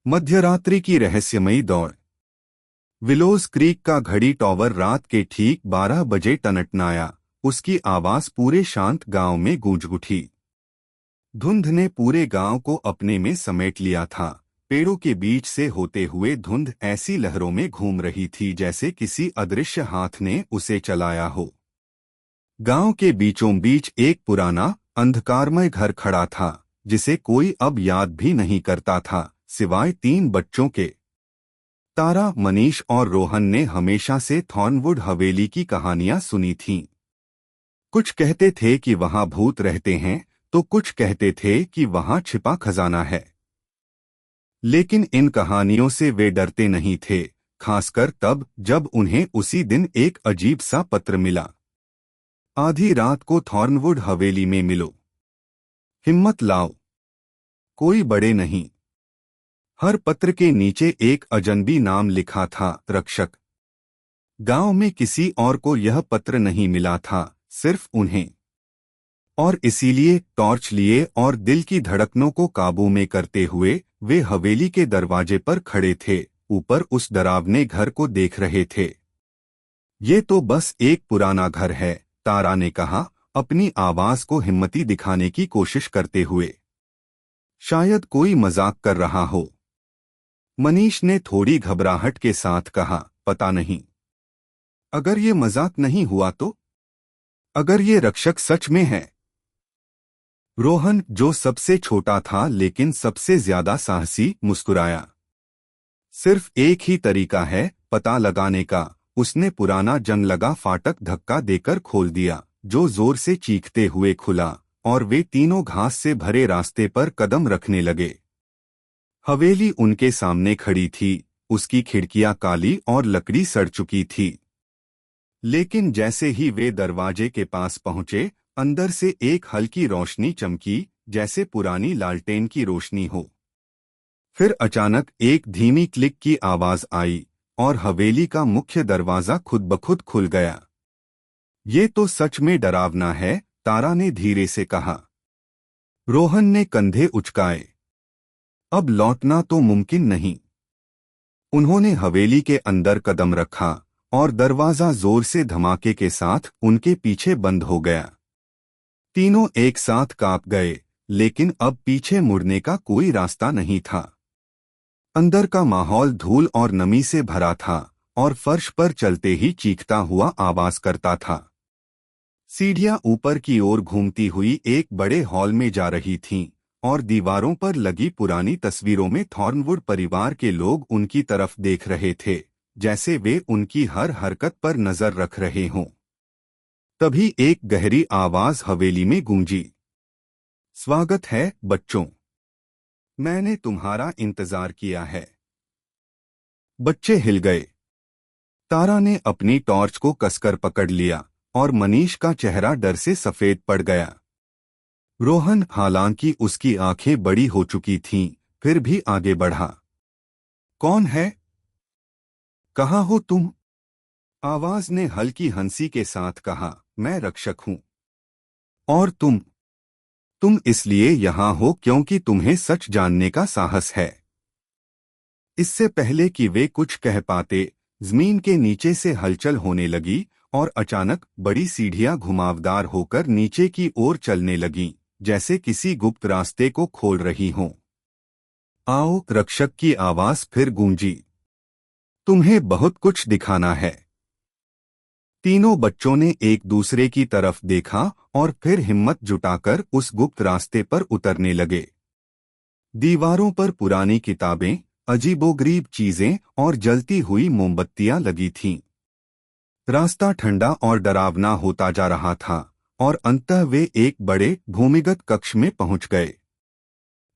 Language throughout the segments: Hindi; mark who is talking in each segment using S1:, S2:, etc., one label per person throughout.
S1: मध्यरात्रि की रहस्यमयी दौड़। विलोज क्रीक का घड़ी टॉवर रात के ठीक 12 बजे टनटनाया। उसकी आवाज पूरे शांत गांव में गूंज उठी। धुंध ने पूरे गांव को अपने में समेट लिया था। पेड़ों के बीच से होते हुए धुंध ऐसी लहरों में घूम रही थी जैसे किसी अदृश्य हाथ ने उसे चलाया हो। गांव के बीचों बीच एक पुराना अंधकारमय घर खड़ा था जिसे कोई अब याद भी नहीं करता था सिवाय 3 बच्चों के। तारा, मनीष और रोहन ने हमेशा से थॉर्नवुड हवेली की कहानियां सुनी थीं। कुछ कहते थे कि वहां भूत रहते हैं तो कुछ कहते थे कि वहां छिपा खजाना है। लेकिन इन कहानियों से वे डरते नहीं थे, खासकर तब जब उन्हें उसी दिन एक अजीब सा पत्र मिला। आधी रात को थॉर्नवुड हवेली में मिलो। हिम्मत लाओ, कोई बड़े नहीं। हर पत्र के नीचे एक अजनबी नाम लिखा था, रक्षक। गांव में किसी और को यह पत्र नहीं मिला था, सिर्फ उन्हें। और इसीलिए टॉर्च लिए और दिल की धड़कनों को काबू में करते हुए वे हवेली के दरवाजे पर खड़े थे, ऊपर उस डरावने घर को देख रहे थे। ये तो बस एक पुराना घर है, तारा ने कहा, अपनी आवाज को हिम्मती दिखाने की कोशिश करते हुए। शायद कोई मजाक कर रहा हो। मनीष ने थोड़ी घबराहट के साथ कहा, पता नहीं। अगर ये मजाक नहीं हुआ तो? अगर ये रक्षक सच में है? रोहन, जो सबसे छोटा था लेकिन सबसे ज्यादा साहसी, मुस्कुराया। सिर्फ एक ही तरीका है पता लगाने का। उसने पुराना जंग लगा फाटक धक्का देकर खोल दिया, जो जोर से चीखते हुए खुला, और वे तीनों घास से भरे रास्ते पर कदम रखने लगे। हवेली उनके सामने खड़ी थी, उसकी खिड़कियां काली और लकड़ी सड़ चुकी थी। लेकिन जैसे ही वे दरवाजे के पास पहुंचे, अंदर से एक हल्की रोशनी चमकी, जैसे पुरानी लालटेन की रोशनी हो। फिर अचानक एक धीमी क्लिक की आवाज आई और हवेली का मुख्य दरवाजा खुद ब खुद खुल गया। ये तो सच में डरावना है, तारा ने धीरे से कहा। रोहन ने कंधे उचकाए। अब लौटना तो मुमकिन नहीं। उन्होंने हवेली के अंदर कदम रखा और दरवाजा जोर से धमाके के साथ उनके पीछे बंद हो गया। तीनों एक साथ कांप गए, लेकिन अब पीछे मुड़ने का कोई रास्ता नहीं था। अंदर का माहौल धूल और नमी से भरा था और फर्श पर चलते ही चीखता हुआ आवाज करता था। सीढ़ियां ऊपर की ओर घूमती हुई एक बड़े हॉल में जा रही थीं, और दीवारों पर लगी पुरानी तस्वीरों में थॉर्नवुड परिवार के लोग उनकी तरफ देख रहे थे, जैसे वे उनकी हर हरकत पर नजर रख रहे हों। तभी एक गहरी आवाज हवेली में गूंजी। स्वागत है बच्चों, मैंने तुम्हारा इंतजार किया है। बच्चे हिल गए। तारा ने अपनी टॉर्च को कसकर पकड़ लिया और मनीष का चेहरा डर से सफेद पड़ गया। रोहन, हालांकि उसकी आंखें बड़ी हो चुकी थीं, फिर भी आगे बढ़ा। कौन है? कहाँ हो तुम? आवाज ने हल्की हंसी के साथ कहा, मैं रक्षक हूं। और तुम इसलिए यहाँ हो क्योंकि तुम्हें सच जानने का साहस है। इससे पहले कि वे कुछ कह पाते, जमीन के नीचे से हलचल होने लगी और अचानक बड़ी सीढ़ियां घुमावदार होकर नीचे की ओर चलने लगीं, जैसे किसी गुप्त रास्ते को खोल रही हों। आओ, रक्षक की आवाज फिर गूंजी। तुम्हें बहुत कुछ दिखाना है। तीनों बच्चों ने एक दूसरे की तरफ देखा और फिर हिम्मत जुटाकर उस गुप्त रास्ते पर उतरने लगे। दीवारों पर पुरानी किताबें, अजीबोगरीब चीजें और जलती हुई मोमबत्तियां लगी थीं। रास्ता ठंडा और डरावना होता जा रहा था और अंततः वे एक बड़े भूमिगत कक्ष में पहुंच गए।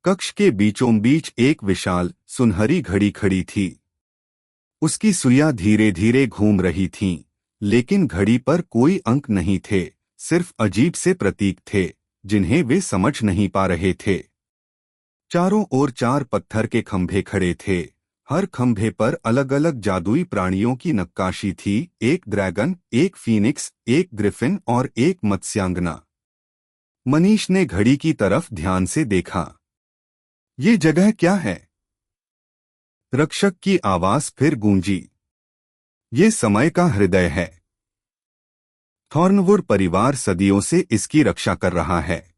S1: कक्ष के बीचों बीच एक विशाल सुनहरी घड़ी खड़ी थी। उसकी सुइयां धीरे धीरे घूम रही थीं, लेकिन घड़ी पर कोई अंक नहीं थे, सिर्फ अजीब से प्रतीक थे जिन्हें वे समझ नहीं पा रहे थे। चारों ओर 4 पत्थर के खंभे खड़े थे। हर खंभे पर अलग अलग जादुई प्राणियों की नक्काशी थी, एक ड्रैगन, एक फीनिक्स, एक ग्रिफिन और एक मत्स्यांगना। मनीष ने घड़ी की तरफ ध्यान से देखा। ये जगह क्या है? रक्षक की आवाज फिर गूंजी। ये समय का हृदय है। थॉर्नवुड परिवार सदियों से इसकी रक्षा कर रहा है।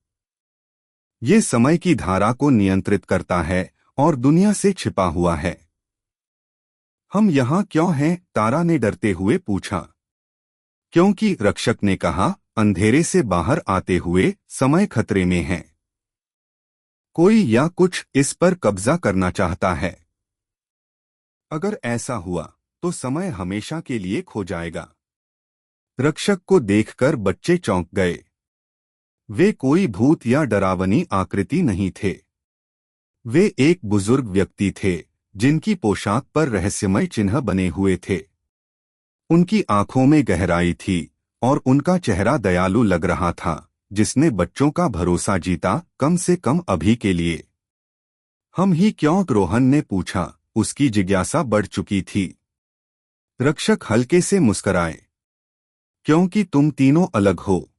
S1: ये समय की धारा को नियंत्रित करता है और दुनिया से छिपा हुआ है। हम यहाँ क्यों हैं? तारा ने डरते हुए पूछा। क्योंकि, रक्षक ने कहा, अंधेरे से बाहर आते हुए समय खतरे में है। कोई या कुछ इस पर कब्जा करना चाहता है। अगर ऐसा हुआ तो समय हमेशा के लिए खो जाएगा। रक्षक को देखकर बच्चे चौंक गए। वे कोई भूत या डरावनी आकृति नहीं थे। वे एक बुजुर्ग व्यक्ति थे जिनकी पोशाक पर रहस्यमय चिन्ह बने हुए थे। उनकी आंखों में गहराई थी और उनका चेहरा दयालु लग रहा था, जिसने बच्चों का भरोसा जीता, कम से कम अभी के लिए। हम ही क्यों? रोहन ने पूछा। उसकी जिज्ञासा बढ़ चुकी थी। रक्षक हल्के से मुस्कुराए। क्योंकि तुम तीनों अलग हो।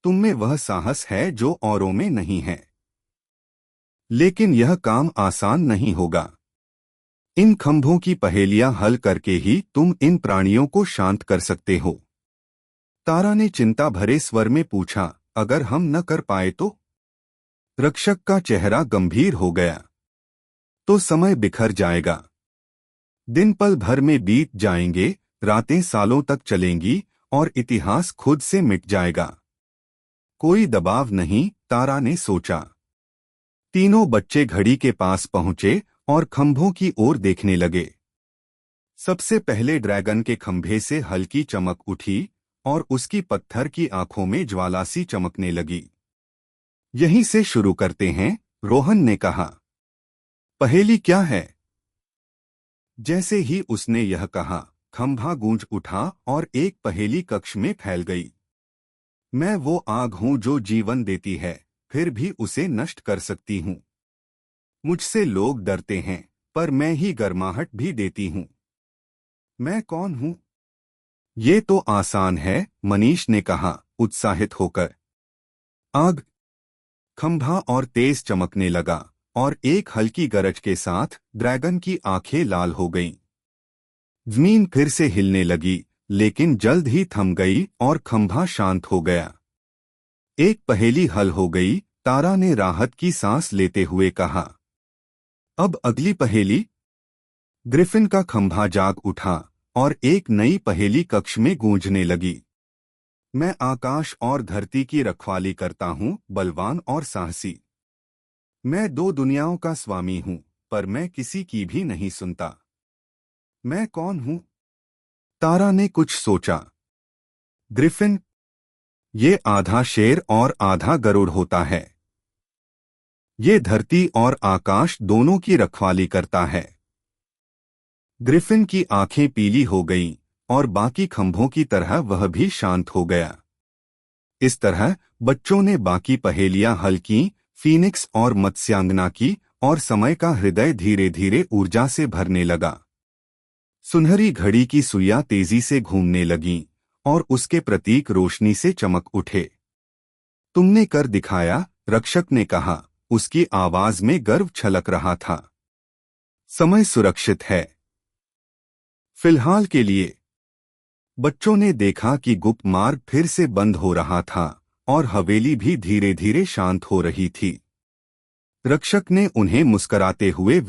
S1: तुम में वह साहस है जो औरों में नहीं है। लेकिन यह काम आसान नहीं होगा। इन खंभों की पहेलियां हल करके ही तुम इन प्राणियों को शांत कर सकते हो। तारा ने चिंता भरे स्वर में पूछा, अगर हम न कर पाए तो? रक्षक का चेहरा गंभीर हो गया। तो समय बिखर जाएगा। दिन पल भर में बीत जाएंगे, रातें सालों तक चलेंगी और इतिहास खुद से मिट जाएगा। कोई दबाव नहीं, तारा ने सोचा। तीनों बच्चे घड़ी के पास पहुंचे और खंभों की ओर देखने लगे। सबसे पहले ड्रैगन के खंभे से हल्की चमक उठी और उसकी पत्थर की आंखों में ज्वाला सी चमकने लगी। यहीं से शुरू करते हैं, रोहन ने कहा। पहेली क्या है? जैसे ही उसने यह कहा, खंभा गूंज उठा और एक पहेली कक्ष में फैल गई। मैं वो आग हूं जो जीवन देती है, फिर भी उसे नष्ट कर सकती हूं। मुझसे लोग डरते हैं, पर मैं ही गर्माहट भी देती हूं। मैं कौन हूं? ये तो आसान है, मनीष ने कहा, उत्साहित होकर। आग। खंभा और तेज चमकने लगा और एक हल्की गरज के साथ ड्रैगन की आंखें लाल हो गईं। जमीन फिर से हिलने लगी, लेकिन जल्द ही थम गई और खंभा शांत हो गया। एक पहेली हल हो गई, तारा ने राहत की सांस लेते हुए कहा। अब अगली पहेली। ग्रिफिन का खंभा जाग उठा और एक नई पहेली कक्ष में गूंजने लगी। मैं आकाश और धरती की रखवाली करता हूं, बलवान और साहसी। मैं दो दुनियाओं का स्वामी हूं, पर मैं किसी की भी नहीं सुनता। मैं कौन हूं? तारा ने कुछ सोचा। ग्रिफिन। ये आधा शेर और आधा गरुड़ होता है। ये धरती और आकाश दोनों की रखवाली करता है। ग्रिफिन की आंखें पीली हो गईं और बाकी खंभों की तरह वह भी शांत हो गया। इस तरह बच्चों ने बाकी पहेलियां हल की, फीनिक्स और मत्स्यांगना की, और समय का हृदय धीरे धीरे ऊर्जा से भरने लगा। सुनहरी घड़ी की सुइयां तेजी से घूमने लगीं और उसके प्रतीक रोशनी से चमक उठे। तुमने कर दिखाया, रक्षक ने कहा, उसकी आवाज में गर्व छलक रहा था। समय सुरक्षित है, फिलहाल के लिए। बच्चों ने देखा कि गुप्त मार्ग फिर से बंद हो रहा था और हवेली भी धीरे धीरे शांत हो रही थी। रक्षक ने उन्हें मुस्कराते हुए